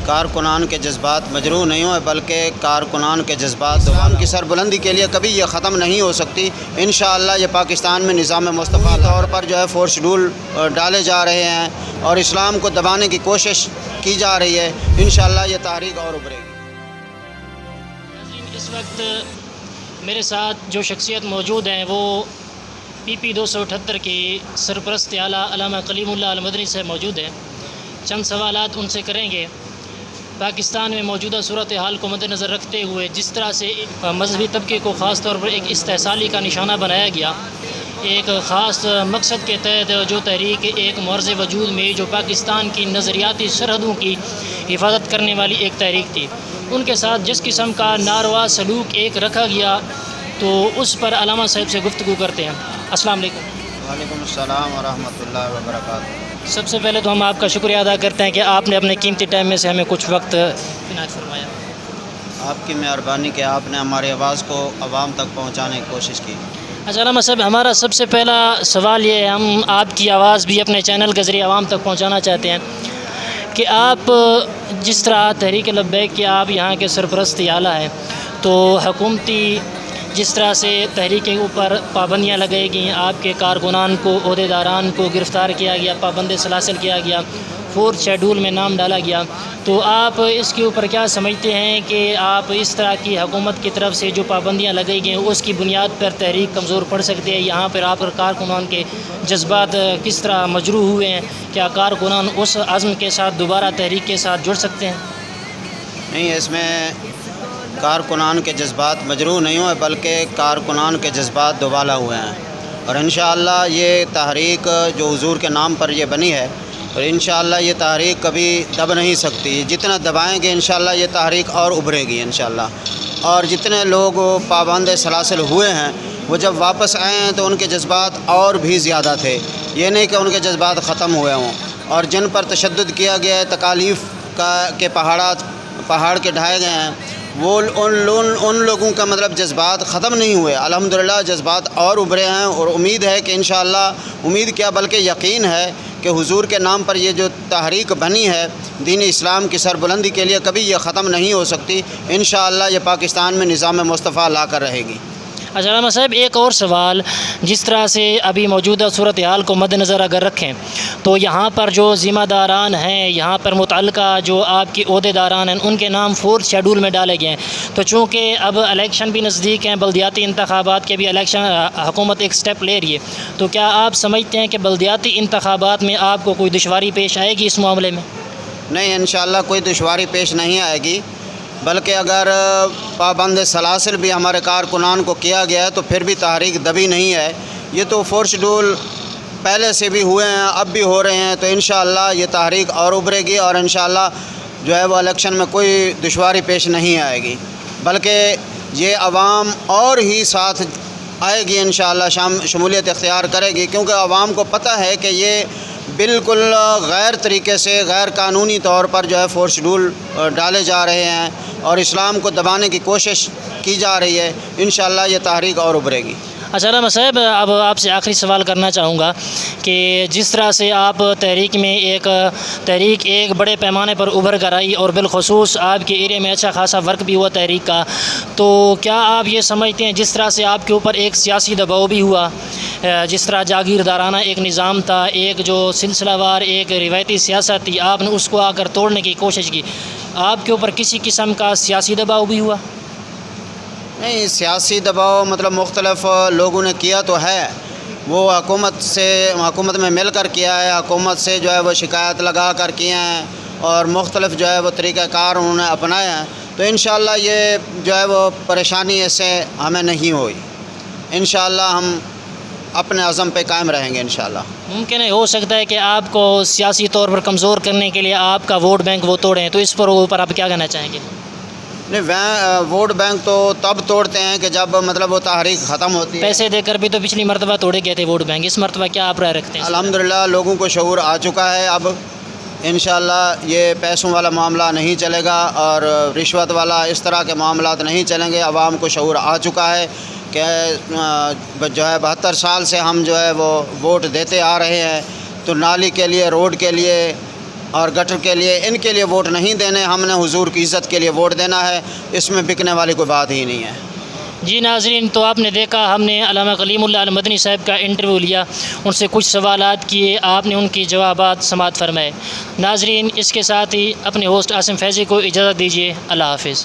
کارکنان کے جذبات مجروح نہیں ہوئے بلکہ کارکنان کے جذبات عوام کی سربلندی کے لیے کبھی یہ ختم نہیں ہو سکتی۔ انشاءاللہ یہ پاکستان میں نظام مصطفیٰ طور پر جو ہے فورس شیڈول ڈالے جا رہے ہیں اور اسلام کو دبانے کی کوشش کی جا رہی ہے۔ انشاءاللہ یہ تحریک اور ابھرے گی۔ اس وقت میرے ساتھ جو شخصیت موجود ہیں وہ PP 278 کی سرپرست اعلیٰ علامہ کلیم اللہ المدنی سے موجود ہیں۔ چند سوالات ان سے کریں گے۔ پاکستان میں موجودہ صورتحال کو مد نظر رکھتے ہوئے جس طرح سے مذہبی طبقے کو خاص طور پر ایک استحصالی کا نشانہ بنایا گیا، ایک خاص مقصد کے تحت جو تحریک ایک معرض وجود میں جو پاکستان کی نظریاتی سرحدوں کی حفاظت کرنے والی ایک تحریک تھی، ان کے ساتھ جس قسم کا ناروا سلوک ایک رکھا گیا تو اس پر علامہ صاحب سے گفتگو کرتے ہیں۔ السلام علیکم۔ وعلیکم السلام ورحمۃ اللہ وبرکاتہ۔ سب سے پہلے تو ہم آپ کا شکریہ ادا کرتے ہیں کہ آپ نے اپنے قیمتی ٹائم میں سے ہمیں کچھ وقت عنایت فرمایا۔ آپ کی مہربانی کہ آپ نے ہماری آواز کو عوام تک پہنچانے کی کوشش کی۔ اچھا علامہ صاحب، ہمارا سب سے پہلا سوال یہ ہے، ہم آپ کی آواز بھی اپنے چینل کے ذریعے عوام تک پہنچانا چاہتے ہیں کہ آپ جس طرح تحریک لبیک کے آپ یہاں کے سرپرست اعلیٰ ہیں، تو حکومتی جس طرح سے تحریک کے اوپر پابندیاں لگائی گئیں، آپ کے کارکنان کو، عہدیداران کو گرفتار کیا گیا، پابند سلاسل کیا گیا، فورتھ شیڈول میں نام ڈالا گیا، تو آپ اس کے اوپر کیا سمجھتے ہیں کہ آپ اس طرح کی حکومت کی طرف سے جو پابندیاں لگائی گئی ہیں اس کی بنیاد پر تحریک کمزور پڑ سکتی ہے؟ یہاں پر آپ کارکنان کے جذبات کس طرح مجروح ہوئے ہیں؟ کیا کارکنان اس عزم کے ساتھ دوبارہ تحریک کے ساتھ جڑ سکتے ہیں؟ نہیں، اس میں کارکنان کے جذبات مجروح نہیں ہوئے بلکہ کارکنان کے جذبات دوبالا ہوئے ہیں، اور انشاءاللہ یہ تحریک جو حضور کے نام پر یہ بنی ہے، اور انشاءاللہ یہ تحریک کبھی دب نہیں سکتی۔ جتنا دبائیں گے انشاءاللہ یہ تحریک اور ابھرے گی انشاءاللہ۔ اور جتنے لوگ پابند سلاسل ہوئے ہیں وہ جب واپس آئے ہیں تو ان کے جذبات اور بھی زیادہ تھے، یہ نہیں کہ ان کے جذبات ختم ہوئے ہوں۔ اور جن پر تشدد کیا گیا ہے، تکالیف کے پہاڑ کے ڈھائے گئے ہیں، وہ ان لوگوں کا مطلب جذبات ختم نہیں ہوئے، الحمدللہ جذبات اور ابھرے ہیں۔ اور امید ہے کہ انشاءاللہ، امید کیا بلکہ یقین ہے کہ حضور کے نام پر یہ جو تحریک بنی ہے دین اسلام کی سربلندی کے لیے کبھی یہ ختم نہیں ہو سکتی۔ انشاءاللہ یہ پاکستان میں نظام مصطفیٰ لا کر رہے گی۔ اچھا علامہ صاحب، ایک اور سوال، جس طرح سے ابھی موجودہ صورتحال کو مد نظر اگر رکھیں تو یہاں پر جو ذمہ داران ہیں، یہاں پر متعلقہ جو آپ کے عہدیداران ہیں، ان کے نام فورتھ شیڈول میں ڈالے گئے ہیں، تو چونکہ اب الیکشن بھی نزدیک ہیں، بلدیاتی انتخابات کے بھی الیکشن حکومت ایک سٹیپ لے رہی ہے، تو کیا آپ سمجھتے ہیں کہ بلدیاتی انتخابات میں آپ کو کوئی دشواری پیش آئے گی اس معاملے میں؟ نہیں، انشاءاللہ کوئی دشواری پیش نہیں آئے گی، بلکہ اگر پابند سلاسل بھی ہمارے کارکنان کو کیا گیا ہے تو پھر بھی تحریک دبی نہیں ہے۔ یہ تو فورس شیڈول پہلے سے بھی ہوئے ہیں، اب بھی ہو رہے ہیں، تو انشاءاللہ یہ تحریک اور ابھرے گی، اور انشاءاللہ جو ہے وہ الیکشن میں کوئی دشواری پیش نہیں آئے گی، بلکہ یہ عوام اور ہی ساتھ آئے گی انشاءاللہ، شمولیت اختیار کرے گی، کیونکہ عوام کو پتہ ہے کہ یہ بالکل غیر طریقے سے، غیر قانونی طور پر جو ہے فورس شیڈول ڈالے جا رہے ہیں اور اسلام کو دبانے کی کوشش کی جا رہی ہے۔ انشاءاللہ یہ تحریک اور ابھرے گی۔ اچھا علامہ صاحب، اب آپ سے آخری سوال کرنا چاہوں گا کہ جس طرح سے آپ تحریک ایک بڑے پیمانے پر ابھر کر آئی، اور بالخصوص آپ کے ایریا میں اچھا خاصا ورک بھی ہوا تحریک کا، تو کیا آپ یہ سمجھتے ہیں جس طرح سے آپ کے اوپر ایک سیاسی دباؤ بھی ہوا، جس طرح جاگیردارانہ ایک نظام تھا، ایک جو سلسلہ وار ایک روایتی سیاست تھی، آپ نے اس کو آ کر توڑنے کی کوشش کی، آپ کے اوپر کسی قسم کا سیاسی دباؤ بھی ہوا؟ نہیں، سیاسی دباؤ مطلب مختلف لوگوں نے کیا تو ہے، وہ حکومت میں مل کر کیا ہے، حکومت سے جو ہے وہ شکایت لگا کر کیے ہیں، اور مختلف جو ہے وہ طریقہ کار انہوں نے اپنائے ہیں، تو انشاءاللہ یہ جو ہے وہ پریشانی اس سے ہمیں نہیں ہوئی۔ انشاءاللہ ہم اپنے عزم پہ قائم رہیں گے انشاءاللہ۔ ممکن ہے، ہو سکتا ہے کہ آپ کو سیاسی طور پر کمزور کرنے کے لیے آپ کا ووٹ بینک وہ توڑیں، تو اس پر اوپر آپ کیا کہنا چاہیں گے؟ نہیں، ووٹ بینک تو تب توڑتے ہیں کہ جب مطلب وہ تحریک ختم ہوتی ہے۔ پیسے دے کر بھی تو پچھلی مرتبہ توڑے گئے تھے ووٹ بینک، اس مرتبہ کیا آپ رائے رکھتے ہیں؟ الحمدللہ لوگوں کو شعور آ چکا ہے، اب انشاءاللہ یہ پیسوں والا معاملہ نہیں چلے گا اور رشوت والا اس طرح کے معاملات نہیں چلیں گے۔ عوام کو شعور آ چکا ہے کہ جو ہے 72 سال سے ہم جو ہے وہ ووٹ دیتے آ رہے ہیں، تو نالی کے لیے، روڈ کے لیے، اور گٹر کے لیے ان کے لیے ووٹ نہیں دینے، ہم نے حضور کی عزت کے لیے ووٹ دینا ہے، اس میں بکنے والی کوئی بات ہی نہیں ہے۔ جی ناظرین، تو آپ نے دیکھا ہم نے علامہ کلیم اللہ المدنی صاحب کا انٹرویو لیا، ان سے کچھ سوالات کیے، آپ نے ان کی جوابات سماعت فرمائے۔ ناظرین، اس کے ساتھ ہی اپنے ہوسٹ عاصم فیضی کو اجازت دیجیے۔ اللہ حافظ۔